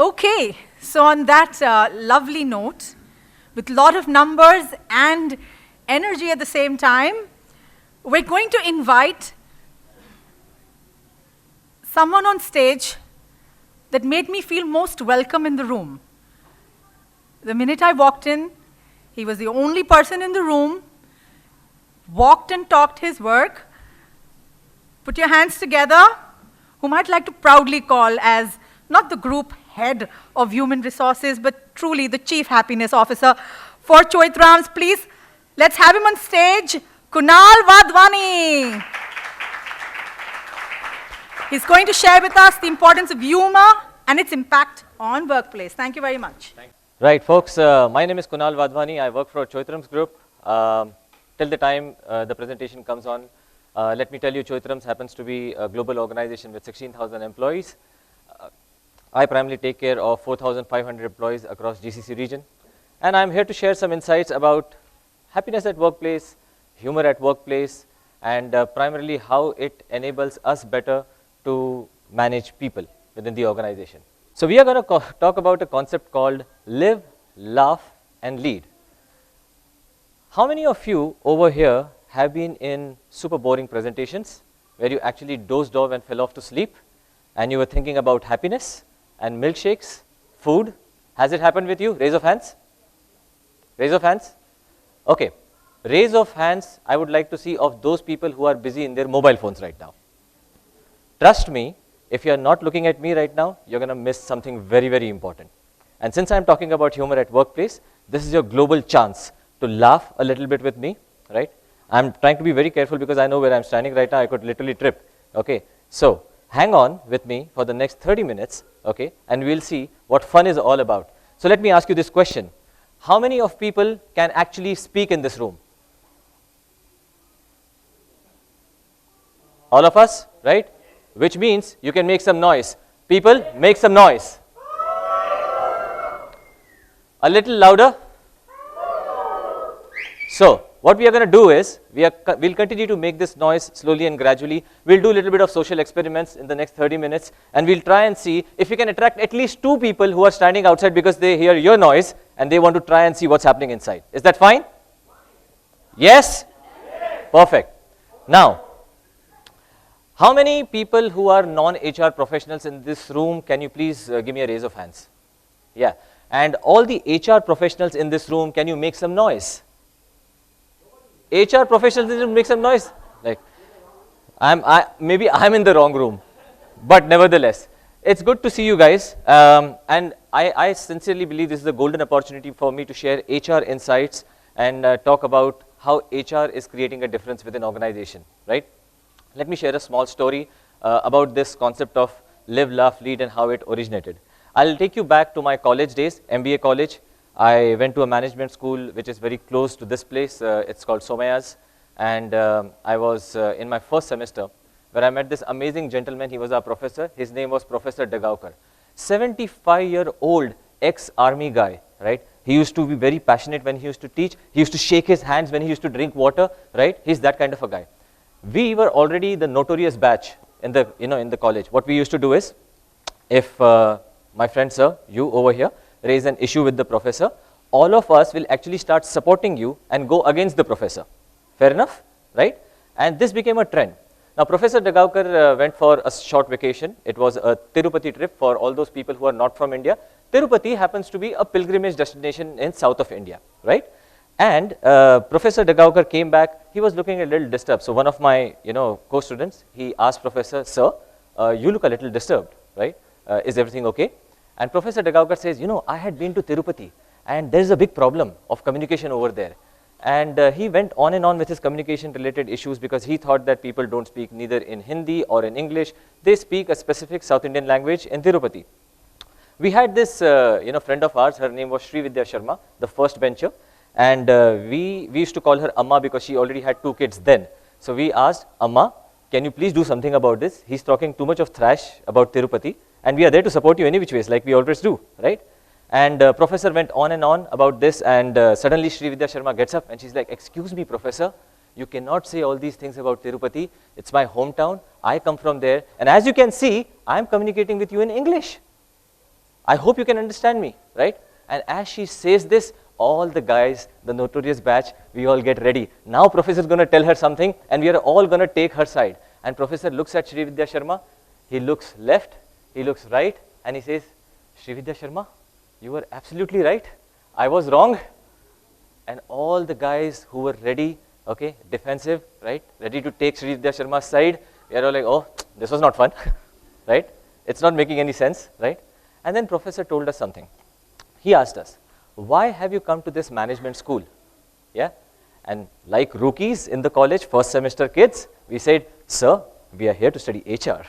Okay, so on that lovely note, with a lot of numbers and energy at the same time, we're going to invite someone on stage that made me feel most welcome in the room. The minute I walked in, he was the only person in the room, walked and talked his work. Put your hands together, whom I'd like to proudly call as not the group head of human resources, but truly the chief happiness officer for Choithrams. Please, let's have him on stage, Kunal Wadhwani. He's going to share with us the importance of humor and its impact on workplace. Thank you very much. Right, folks, my name is Kunal Wadhwani. I work for Choithrams Group. Till the time the presentation comes on, let me tell you, Choithrams happens to be a global organization with 16,000 employees. I primarily take care of 4,500 employees across GCC region. And I'm here to share some insights about happiness at workplace, humor at workplace, and primarily how it enables us better to manage people within the organization. So we are going to talk about a concept called live, laugh, and lead. How many of you over here have been in super boring presentations where you actually dozed off and fell off to sleep and you were thinking about happiness and milkshakes, food? Has it happened with you? Raise of hands. Raise of hands. Okay. Raise of hands I would like to see of those people who are busy in their mobile phones right now. Trust me, if you are not looking at me right now, you're going to miss something very, very important. And since I'm talking about humor at workplace, this is your global chance to laugh a little bit with me, right? I'm trying to be very careful because I know where I'm standing right now. I could literally trip, okay? So hang on with me for the next 30 minutes, okay? And we'll see what fun is all about. So let me ask you this question. How many of people can actually speak in this room? All of us, right? Which means you can make some noise. People, make some noise. A little louder. So what we are going to do is, we'll continue to make this noise slowly and gradually. We'll do a little bit of social experiments in the next 30 minutes, and we'll try and see if we can attract at least 2 people who are standing outside because they hear your noise and they want to try and see what's happening inside. Is that fine? Yes? Perfect. Now, how many people who are non-HR professionals in this room, can you please give me a raise of hands? Yeah. And all the HR professionals in this room, can you make some noise? HR professionals didn't make some noise. Like, maybe I'm in the wrong room, but nevertheless, it's good to see you guys. And I sincerely believe this is a golden opportunity for me to share HR insights and talk about how HR is creating a difference within an organization, right? Let me share a small story about this concept of live, laugh, lead and how it originated. I'll take you back to my college days, MBA college. I went to a management school which is very close to this place. It's called Somayas. And I was in my first semester where I met this amazing gentleman. He was our professor. His name was Professor Dagaukar. 75-year-old ex-army guy, right? He used to be very passionate when he used to teach. He used to shake his hands when he used to drink water, right? He's that kind of a guy. We were already the notorious batch in the, in the college. What we used to do is, if my friend sir, you over here, raise an issue with the professor, all of us will actually start supporting you and go against the professor. Fair enough, right? And this became a trend. Now, Professor Dagaukar went for a short vacation. It was a Tirupati trip for all those people who are not from India. Tirupati happens to be a pilgrimage destination in south of India, right? And Professor Dagaukar came back. He was looking a little disturbed. So one of my, co-students, he asked Professor, sir, you look a little disturbed, right? Is everything okay? And Professor Dagaukar says, I had been to Tirupati and there is a big problem of communication over there. And he went on and on with his communication related issues because he thought that people don't speak neither in Hindi or in English. They speak a specific South Indian language in Tirupati. We had this, friend of ours, her name was Srividya Sharma, the first bencher. And we used to call her Amma because she already had 2 kids then. So we asked, Amma, can you please do something about this? He's talking too much of thrash about Tirupati and we are there to support you any which ways like we always do, right? And professor went on and on about this and suddenly Srividya Sharma gets up and she's like, excuse me professor, you cannot say all these things about Tirupati. It's my hometown. I come from there. And as you can see, I'm communicating with you in English. I hope you can understand me, right? And as she says this, all the guys, the notorious batch, we all get ready. Now professor is going to tell her something and we are all going to take her side. And professor looks at Srividya Sharma, he looks left, he looks right, and he says, Srividya Sharma, you were absolutely right. I was wrong. And all the guys who were ready, okay, defensive, right, ready to take Srividya Sharma's side, we are all like, oh, this was not fun, right? It's not making any sense, right? And then professor told us something. He asked us, why have you come to this management school? Yeah? And like rookies in the college, first semester kids, we said, sir, we are here to study HR,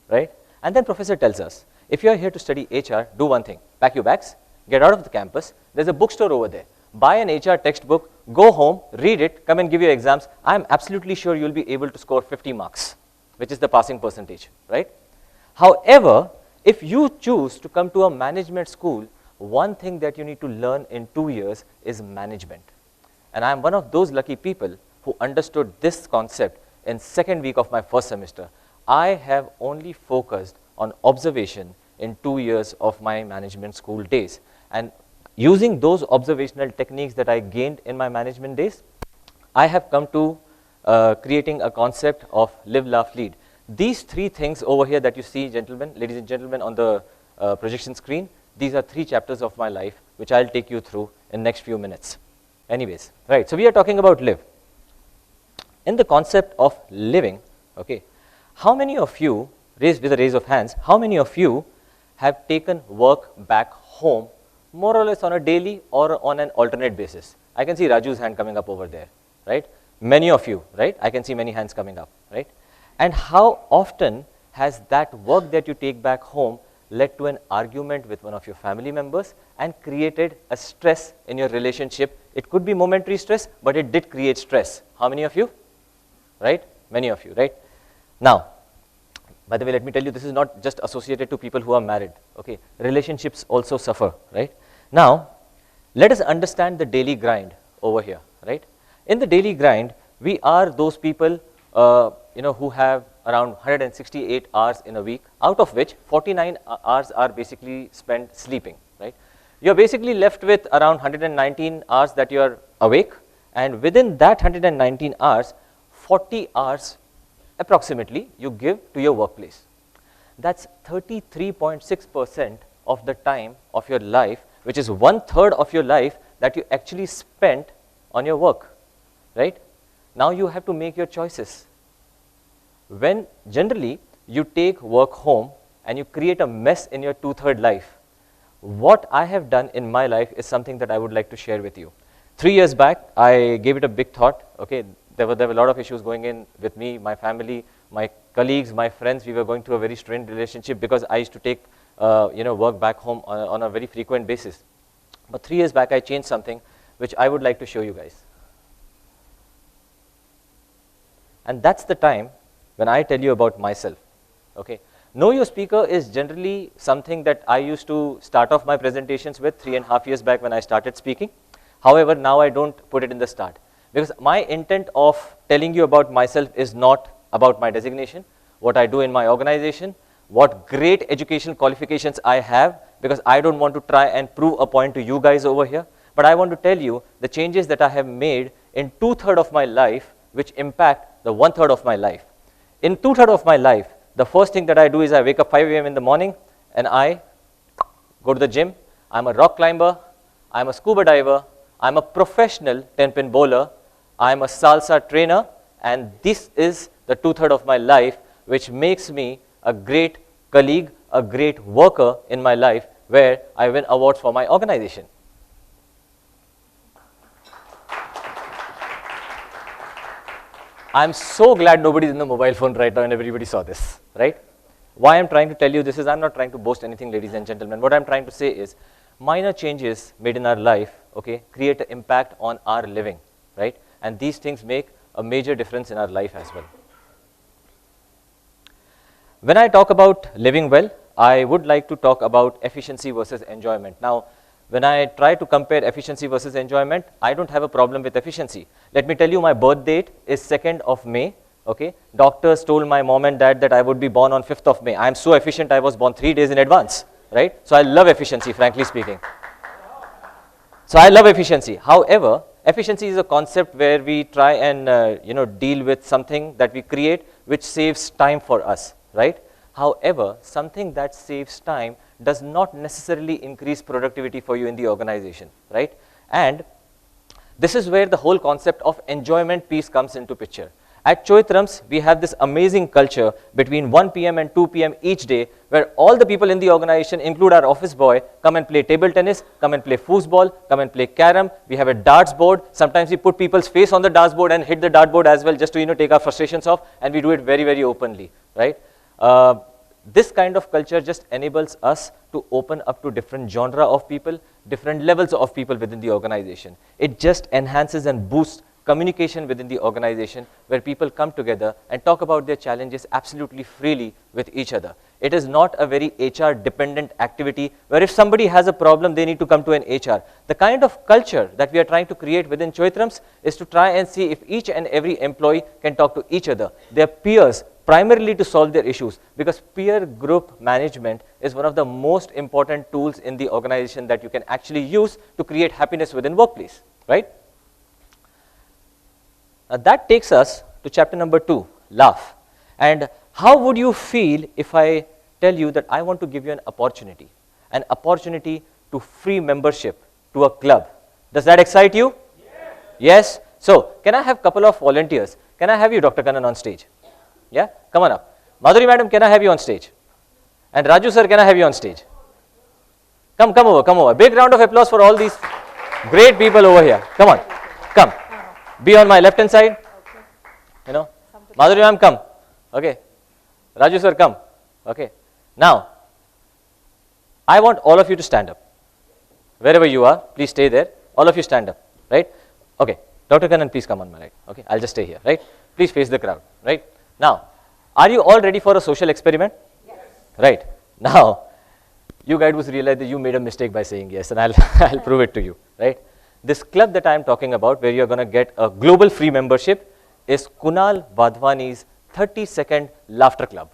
right? And then professor tells us, if you are here to study HR, do one thing, pack your bags, get out of the campus, there's a bookstore over there, buy an HR textbook, go home, read it, come and give your exams. I'm absolutely sure you'll be able to score 50 marks, which is the passing percentage, right? However, if you choose to come to a management school, one thing that you need to learn in 2 years is management. And I'm one of those lucky people who understood this concept in second week of my first semester. I have only focused on observation in 2 years of my management school days. And using those observational techniques that I gained in my management days, I have come to creating a concept of live, laugh, lead. These 3 things over here that you see, gentlemen, ladies and gentlemen, on the projection screen, these are 3 chapters of my life, which I'll take you through in next few minutes. Anyways, right, so we are talking about live. In the concept of living, okay, how many of you, raised with a raise of hands, how many of you have taken work back home more or less on a daily or on an alternate basis? I can see Raju's hand coming up over there, right? Many of you, right? I can see many hands coming up, right? And how often has that work that you take back home led to an argument with one of your family members and created a stress in your relationship? It could be momentary stress, but it did create stress. How many of you? Right? Many of you, right? Now, by the way, let me tell you, this is not just associated to people who are married, okay? Relationships also suffer, right? Now, let us understand the daily grind over here, right? In the daily grind, we are those people, who have around 168 hours in a week, out of which 49 hours are basically spent sleeping, right? You're basically left with around 119 hours that you are awake, and within that 119 hours, 40 hours approximately you give to your workplace. That's 33.6% of the time of your life, which is 1/3 of your life that you actually spent on your work, right? Now you have to make your choices. When generally you take work home and you create a mess in your 2/3 life, what I have done in my life is something that I would like to share with you. 3 years back, I gave it a big thought, okay? There were a lot of issues going in with me, my family, my colleagues, my friends. We were going through a very strained relationship because I used to take work back home on a very frequent basis. But 3 years back, I changed something which I would like to show you guys. And that's the time when I tell you about myself, okay? Know Your Speaker is generally something that I used to start off my presentations with 3.5 years back when I started speaking. However, now I don't put it in the start, because my intent of telling you about myself is not about my designation, what I do in my organization, what great educational qualifications I have, because I don't want to try and prove a point to you guys over here, but I want to tell you the changes that I have made in 2/3 of my life, which impact the 1/3 of my life. In 2/3 of my life, the first thing that I do is I wake up 5 a.m. in the morning and I go to the gym. I'm a rock climber, I'm a scuba diver, I'm a professional 10-pin bowler, I'm a salsa trainer, and this is the 2/3 of my life, which makes me a great colleague, a great worker in my life, where I win awards for my organization. I'm so glad nobody's in the mobile phone right now and everybody saw this, right? Why I'm trying to tell you this is I'm not trying to boast anything, ladies and gentlemen. What I'm trying to say is minor changes made in our life, okay, create an impact on our living, right? And these things make a major difference in our life as well. When I talk about living well, I would like to talk about efficiency versus enjoyment. Now, when I try to compare efficiency versus enjoyment, I don't have a problem with efficiency. Let me tell you, my birth date is 2nd of May, okay? Doctors told my mom and dad that I would be born on 5th of May. I am so efficient, I was born 3 days in advance, right? So I love efficiency, frankly speaking. So I love efficiency. However, efficiency is a concept where we try and deal with something that we create which saves time for us, right? However, something that saves time does not necessarily increase productivity for you in the organization, right? And this is where the whole concept of enjoyment piece comes into picture. At Choitrams, we have this amazing culture between 1 p.m. and 2 p.m. each day, where all the people in the organization, include our office boy, come and play table tennis, come and play foosball, come and play carom. We have a darts board. Sometimes we put people's face on the darts board and hit the dart board as well, just to take our frustrations off, and we do it very, very openly, right? This kind of culture just enables us to open up to different genre of people, different levels of people within the organization. It just enhances and boosts communication within the organization, where people come together and talk about their challenges absolutely freely with each other. It is not a very HR dependent activity where if somebody has a problem, they need to come to an HR. The kind of culture that we are trying to create within Choitrams is to try and see if each and every employee can talk to each other, their peers, primarily to solve their issues, because peer group management is one of the most important tools in the organization that you can actually use to create happiness within workplace, right? Now that takes us to chapter number 2, laugh. And how would you feel if I tell you that I want to give you an opportunity to free membership to a club? Does that excite you? Yes? So, can I have a couple of volunteers? Can I have you, Dr. Kannan, on stage? Yeah? Come on up. Madhuri madam, can I have you on stage? And Raju sir, can I have you on stage? Come over. Big round of applause for all these great people over here. Come on, come. Be on my left hand side. Okay. Madhuri ma'am, come. Okay. Raju sir, come. Okay. Now, I want all of you to stand up. Wherever you are, please stay there. All of you stand up, right? Okay. Dr. Kannan, please come on my right. Okay. I'll just stay here, right? Please face the crowd, right? Now, are you all ready for a social experiment? Yes. Right. Now, you guys will realize that you made a mistake by saying yes, and I'll prove it to you, right? This club that I am talking about, where you're going to get a global free membership, is Kunal Wadhwani's 30-second laughter club.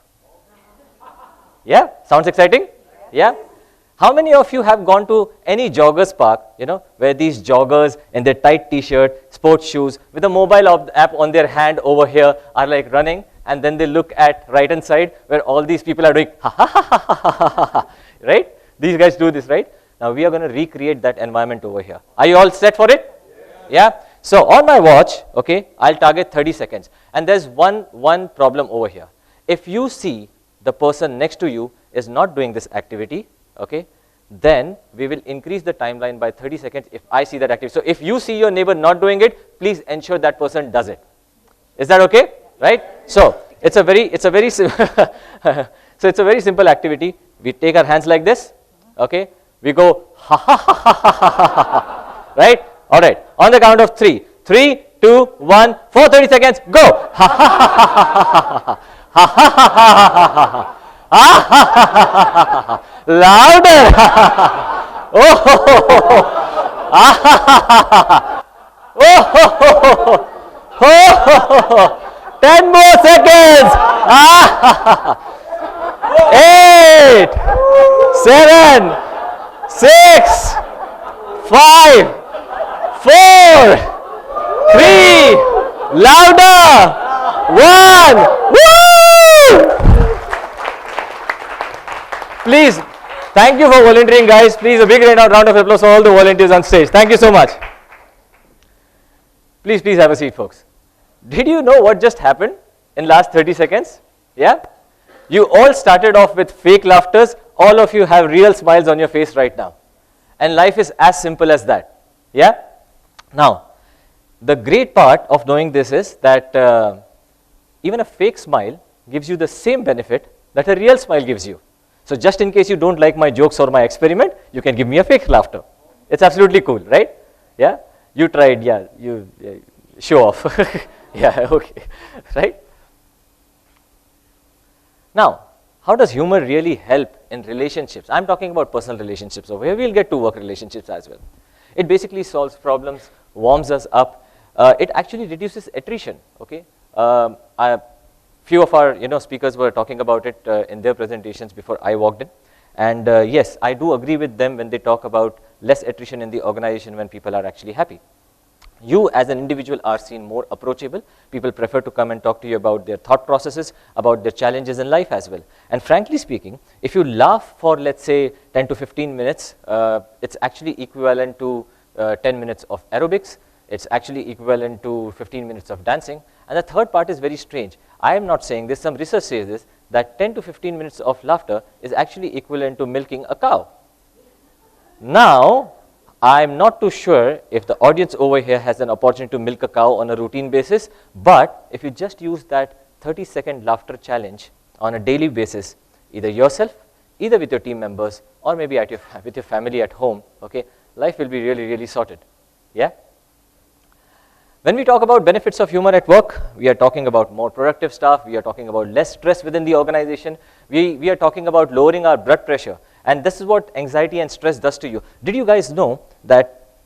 Yeah? Sounds exciting? Yeah? How many of you have gone to any joggers park, where these joggers in their tight t-shirt, sports shoes, with a mobile app on their hand over here are like running, and then they look at right hand side where all these people are doing ha ha ha ha ha ha ha ha, right? These guys do this, right? Now we are going to recreate that environment over here. Are you all set for it? Yeah? So on my watch, okay, I'll target 30 seconds. And there's one problem over here. If you see the person next to you is not doing this activity, okay, then we will increase the timeline by 30 seconds if I see that activity. So if you see your neighbor not doing it, please ensure that person does it. Is that okay? Right? So it's a very simple activity. We take our hands like this, okay? We go ha ha ha ha ha ha ha ha, right? All right. On the count of 3. 3, 2, 1, for 30 seconds. Go. Ha ha ha ha ha ha ha ha ha ha ha ha. Louder. Oh ho ho ho. Ah ha ha ha. Oh ho ho ho. Ho ho ho. 10 more seconds. Ah ha ha. 8, 7, 6, 5, 4, 3, louder, 1, woo! Please, thank you for volunteering, guys. Please, a big round of applause for all the volunteers on stage. Thank you so much. Please have a seat, folks. Did you know what just happened in last 30 seconds? Yeah? You all started off with fake laughters. All of you have real smiles on your face right now. And life is as simple as that. Yeah? Now, the great part of knowing this is that even a fake smile gives you the same benefit that a real smile gives you. So just in case you don't like my jokes or my experiment, you can give me a fake laughter. It's absolutely cool, right? Yeah? You tried, yeah, you show off. Yeah, okay, right? Now, how does humor really help in relationships? I'm talking about personal relationships over here. We'll get to work relationships as well. It basically solves problems, warms us up. It actually reduces attrition, okay? Few of our speakers were talking about it in their presentations before I walked in. And yes, I do agree with them when they talk about less attrition in the organization when people are actually happy. You as an individual are seen more approachable. People prefer to come and talk to you about their thought processes, about their challenges in life as well. And frankly speaking, if you laugh for, let's say, 10 to 15 minutes, it's actually equivalent to 10 minutes of aerobics. It's actually equivalent to 15 minutes of dancing. And the third part is very strange. I am not saying this, some research says this, that 10 to 15 minutes of laughter is actually equivalent to milking a cow. Now, I'm not too sure if the audience over here has an opportunity to milk a cow on a routine basis, but if you just use that 30-second laughter challenge on a daily basis, either yourself, either with your team members, or maybe with your family at home, okay, life will be really, really sorted. Yeah? When we talk about benefits of humor at work, we are talking about more productive staff, we are talking about less stress within the organization, we are talking about lowering our blood pressure. And this is what anxiety and stress does to you. Did you guys know that,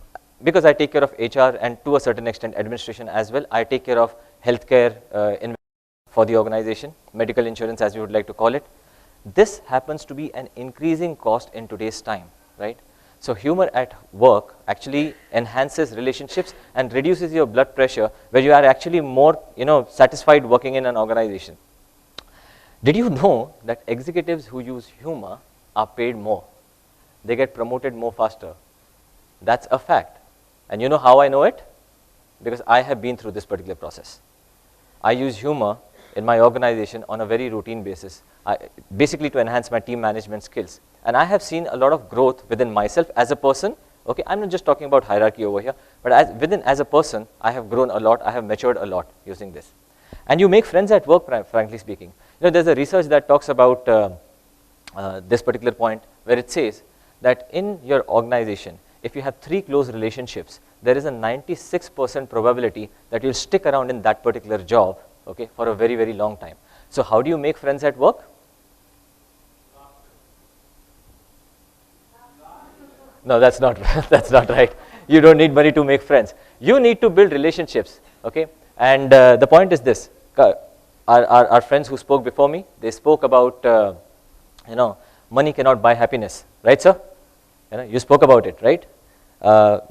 because I take care of HR and to a certain extent administration as well, I take care of healthcare for the organization, medical insurance as we would like to call it. This happens to be an increasing cost in today's time, right? So humor at work actually enhances relationships and reduces your blood pressure, where you are actually more, satisfied working in an organization. Did you know that executives who use humor are paid more? They get promoted more faster. That's a fact. And you know how I know it? Because I have been through this particular process. I use humor in my organization on a very routine basis, basically to enhance my team management skills. And I have seen a lot of growth within myself as a person. Okay, I'm not just talking about hierarchy over here, but as a person, I have grown a lot, I have matured a lot using this. And you make friends at work, frankly speaking. There's a research that talks about this particular point, where it says that in your organization, if you have 3 close relationships, there is a 96% probability that you'll stick around in that particular job, okay, for a very, very long time. So how do you make friends at work? No, that's not that's not right. You don't need money to make friends. You need to build relationships, okay? And the point is this. Our friends who spoke before me, they spoke about, money cannot buy happiness, right, sir? You spoke about it, right?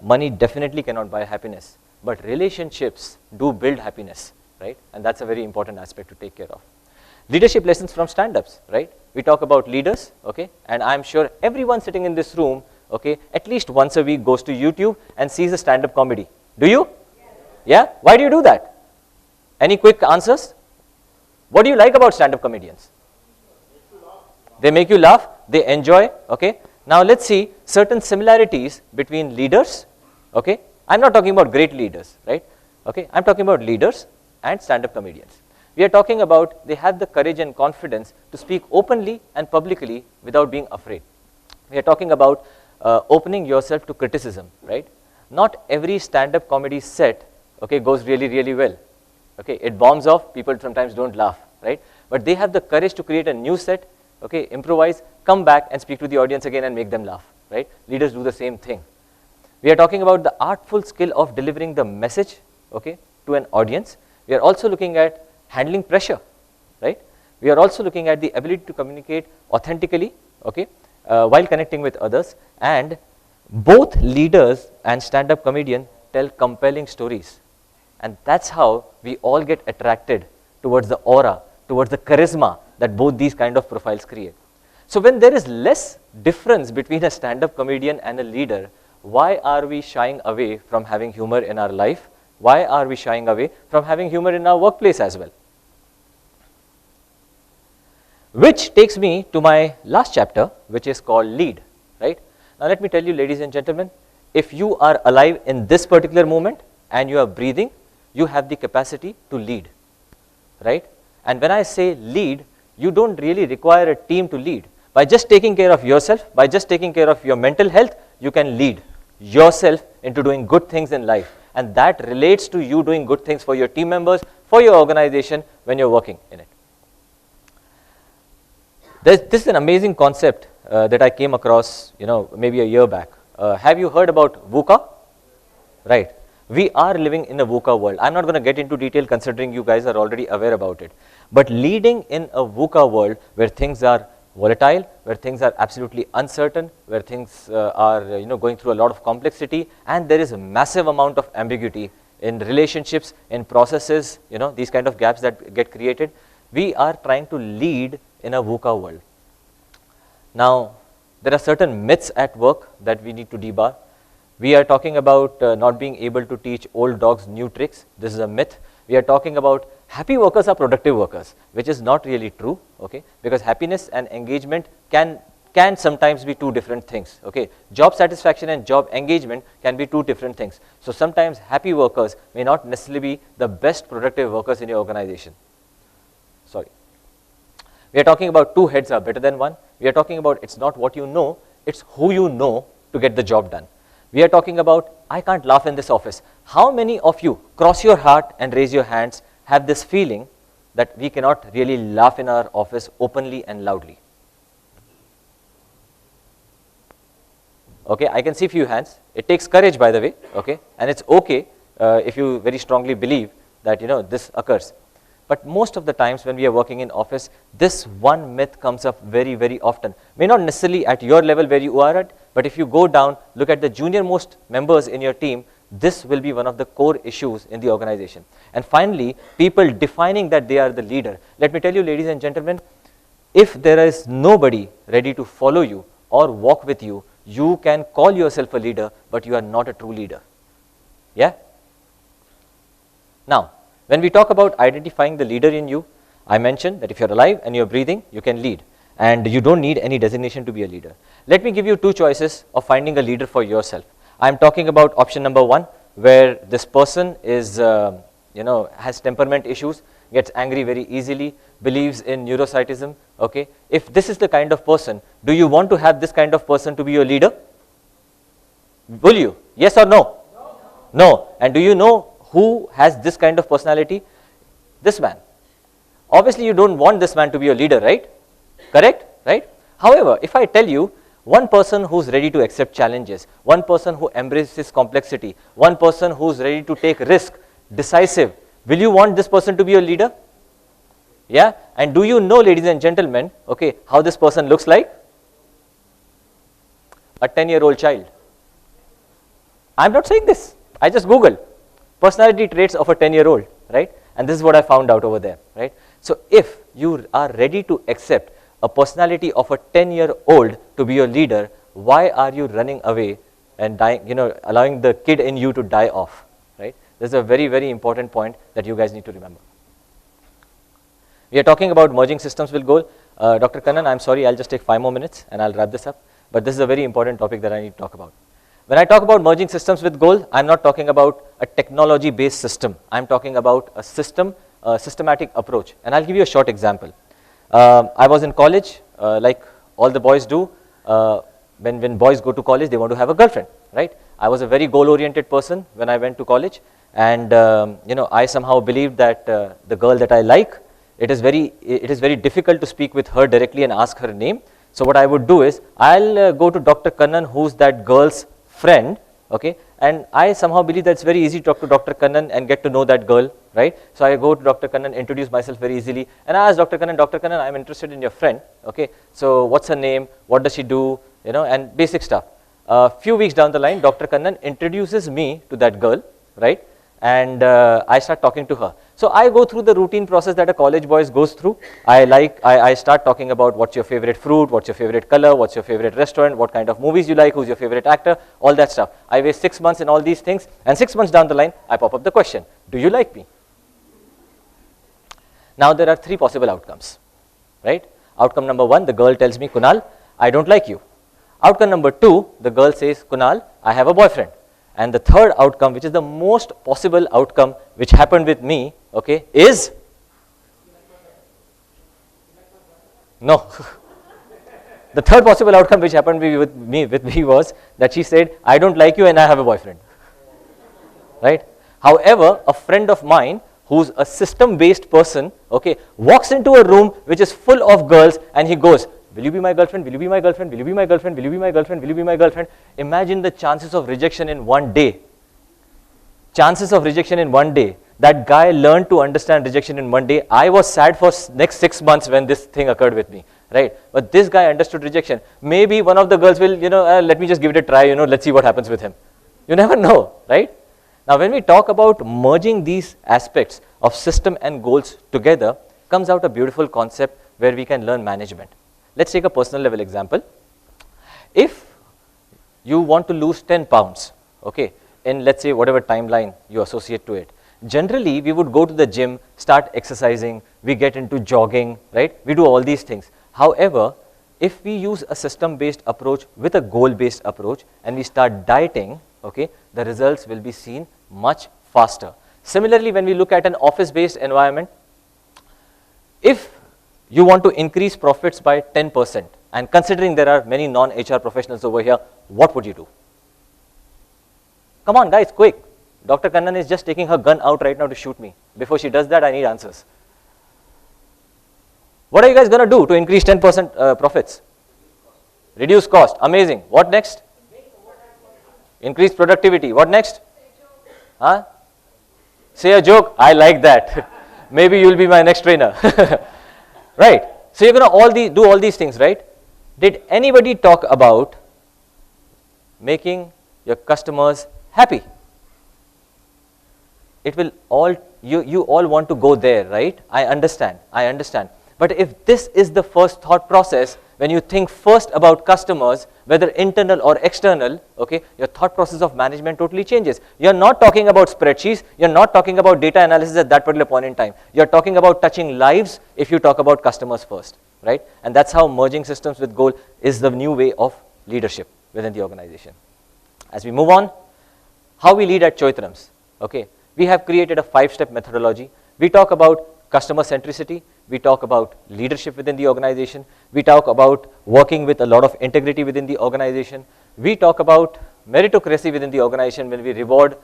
Money definitely cannot buy happiness, but relationships do build happiness, right? And that's a very important aspect to take care of. Leadership lessons from stand-ups, right? We talk about leaders, okay? And I'm sure everyone sitting in this room, okay, at least once a week goes to YouTube and sees a stand-up comedy. Do you? Yes. Yeah? Why do you do that? Any quick answers? What do you like about stand-up comedians? They make you laugh, they enjoy, okay? Now let's see certain similarities between leaders, okay? I'm not talking about great leaders, right? Okay, I'm talking about leaders and stand-up comedians. We are talking about they have the courage and confidence to speak openly and publicly without being afraid. We are talking about opening yourself to criticism, right? Not every stand-up comedy set, okay, goes really, really well. Okay, it bombs off, people sometimes don't laugh, right? But they have the courage to create a new set, okay, improvise, come back and speak to the audience again and make them laugh, right? Leaders do the same thing. We are talking about the artful skill of delivering the message, okay, to an audience. We are also looking at handling pressure, right? We are also looking at the ability to communicate authentically, okay, while connecting with others. And both leaders and stand-up comedian tell compelling stories. And that's how we all get attracted towards the aura, towards the charisma that both these kind of profiles create. So when there is less difference between a stand-up comedian and a leader, why are we shying away from having humor in our life? Why are we shying away from having humor in our workplace as well? Which takes me to my last chapter, which is called Lead, right? Now let me tell you, ladies and gentlemen, if you are alive in this particular moment and you are breathing, you have the capacity to lead, right? And when I say lead, you don't really require a team to lead. By just taking care of yourself, by just taking care of your mental health, you can lead yourself into doing good things in life. And that relates to you doing good things for your team members, for your organization when you're working in it. This is an amazing concept that I came across, maybe a year back. Have you heard about VUCA? Right. We are living in a VUCA world. I'm not going to get into detail considering you guys are already aware about it. But leading in a VUCA world where things are volatile, where things are absolutely uncertain, where things are going through a lot of complexity, and there is a massive amount of ambiguity in relationships, in processes, these kind of gaps that get created. We are trying to lead in a VUCA world. Now, there are certain myths at work that we need to debar. We are talking about not being able to teach old dogs new tricks. This is a myth. We are talking about happy workers are productive workers, which is not really true, okay? Because happiness and engagement can sometimes be two different things, okay? Job satisfaction and job engagement can be two different things. So sometimes happy workers may not necessarily be the best productive workers in your organization. Sorry. We are talking about two heads are better than one. We are talking about it's not what you know, it's who you know to get the job done. We are talking about, I can't laugh in this office. How many of you, cross your heart and raise your hands, have this feeling that we cannot really laugh in our office openly and loudly? Okay, I can see few hands. It takes courage, by the way, okay? And it's okay if you very strongly believe that, this occurs. But most of the times when we are working in office, this one myth comes up very, very often. May not necessarily at your level where you are at, but if you go down, look at the junior most members in your team, this will be one of the core issues in the organization. And finally, people defining that they are the leader. Let me tell you, ladies and gentlemen, if there is nobody ready to follow you or walk with you, you can call yourself a leader, but you are not a true leader. Yeah? Now, when we talk about identifying the leader in you, I mentioned that if you're alive and you're breathing, you can lead. And you don't need any designation to be a leader. Let me give you two choices of finding a leader for yourself. I'm talking about option number one, where this person is, has temperament issues, gets angry very easily, believes in neuroscientism, okay? If this is the kind of person, do you want to have this kind of person to be your leader? Will you? Yes or no? No. And do you know who has this kind of personality? This man. Obviously, you don't want this man to be your leader, right? Correct? Right? However, if I tell you, one person who's ready to accept challenges, one person who embraces complexity, one person who's ready to take risk, decisive, will you want this person to be your leader? Yeah? And do you know, ladies and gentlemen, okay, how this person looks like? A 10-year-old child. I'm not saying this. I just Googled personality traits of a 10-year-old, right? And this is what I found out over there, right? So if you are ready to accept a personality of a 10-year-old to be your leader, why are you running away and dying, allowing the kid in you to die off, right? This is a very, very important point that you guys need to remember. We are talking about merging systems with goal. Dr. Kannan, I'm sorry, I'll just take 5 more minutes and I'll wrap this up. But this is a very important topic that I need to talk about. When I talk about merging systems with goal, I'm not talking about a technology-based system. I'm talking about a system, a systematic approach. And I'll give you a short example. I was in college, like all the boys do. When boys go to college, they want to have a girlfriend, right? I was a very goal-oriented person when I went to college. And, I somehow believed that the girl that I like, it is very difficult to speak with her directly and ask her name. So what I would do is, I'll go to Dr. Kannan, who's that girl's friend, okay, and I somehow believe that it's very easy to talk to Dr. Kannan and get to know that girl, right? So I go to Dr. Kannan, introduce myself very easily, and I ask Dr. Kannan, I'm interested in your friend, okay, so what's her name, what does she do, and basic stuff. A few weeks down the line, Dr. Kannan introduces me to that girl, right, and I start talking to her. So I go through the routine process that a college boy goes through. I start talking about what's your favorite fruit, what's your favorite color, what's your favorite restaurant, what kind of movies you like, who's your favorite actor, all that stuff. I waste 6 months in all these things, and 6 months down the line, I pop up the question, do you like me? Now there are 3 possible outcomes, right? Outcome number 1, the girl tells me, Kunal, I don't like you. Outcome number 2, the girl says, Kunal, I have a boyfriend. And the third outcome, which is the most possible outcome which happened with me, okay, is no. The third possible outcome which happened with me was that she said, I don't like you and I have a boyfriend, right? However, a friend of mine who's a system-based person, okay, walks into a room which is full of girls and he goes, will you be my girlfriend? Will you be my girlfriend? Will you be my girlfriend? Will you be my girlfriend? Will you be my girlfriend? Imagine the chances of rejection in one day. Chances of rejection in one day. That guy learned to understand rejection in one day. I was sad for next 6 months when this thing occurred with me. right? But this guy understood rejection. Maybe one of the girls will, let me just give it a try, let's see what happens with him. You never know, right? Now, when we talk about merging these aspects of system and goals together, comes out a beautiful concept where we can learn management. Let's take a personal level example. If you want to lose 10 pounds, okay, in let's say whatever timeline you associate to it, generally we would go to the gym, start exercising, we get into jogging, right? We do all these things. However, if we use a system-based approach with a goal-based approach and we start dieting, okay, the results will be seen much faster. Similarly, when we look at an office-based environment, if you want to increase profits by 10%, and considering there are many non-HR professionals over here, what would you do? Come on guys, quick. Dr. Kannan is just taking her gun out right now to shoot me. Before she does that, I need answers. What are you guys going to do to increase 10% profits? Reduce cost. Amazing. What next? Increase productivity. What next? Huh? Say a joke. I like that. Maybe you'll be my next trainer. Right. So you're going to do all these things, right? Did anybody talk about making your customers happy? It will all, you all want to go there, right? I understand. But if this is the first thought process, when you think first about customers, whether internal or external, okay, your thought process of management totally changes. You're not talking about spreadsheets, you're not talking about data analysis at that particular point in time. You're talking about touching lives if you talk about customers first, right? And that's how merging systems with goal is the new way of leadership within the organization. As we move on, how we lead at Choithrams, okay? We have created a 5-step methodology. We talk about customer centricity, we talk about leadership within the organization, we talk about working with a lot of integrity within the organization, we talk about meritocracy within the organization when we reward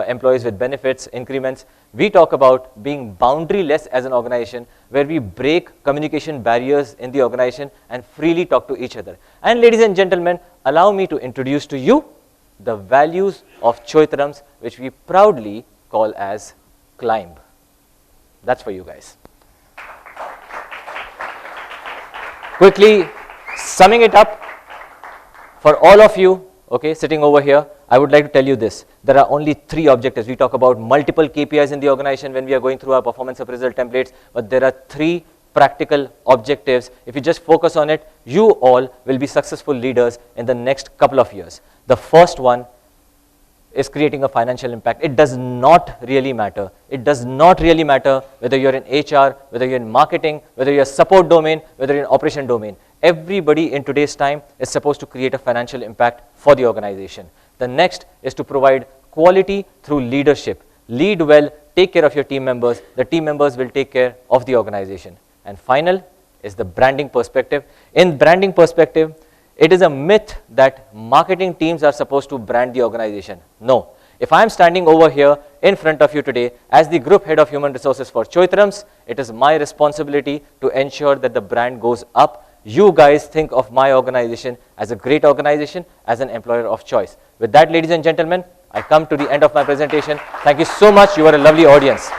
employees with benefits, increments, we talk about being boundaryless as an organization where we break communication barriers in the organization and freely talk to each other. And ladies and gentlemen, allow me to introduce to you the values of Choithrams, which we proudly call as CLIMB. That's for you guys. Quickly summing it up, for all of you, okay, sitting over here, I would like to tell you this. There are only 3 objectives. We talk about multiple KPIs in the organization when we are going through our performance appraisal templates, but there are 3 practical objectives. If you just focus on it, you all will be successful leaders in the next couple of years. The first one is creating a financial impact. It does not really matter. It does not really matter whether you're in HR, whether you're in marketing, whether you're support domain, whether you're in operation domain. Everybody in today's time is supposed to create a financial impact for the organization. The next is to provide quality through leadership. Lead well, take care of your team members. The team members will take care of the organization. And final is the branding perspective. In branding perspective, it is a myth that marketing teams are supposed to brand the organization. No. If I am standing over here in front of you today as the group head of human resources for Choithrams, it is my responsibility to ensure that the brand goes up. You guys think of my organization as a great organization, as an employer of choice. With that, ladies and gentlemen, I come to the end of my presentation. Thank you so much. You are a lovely audience.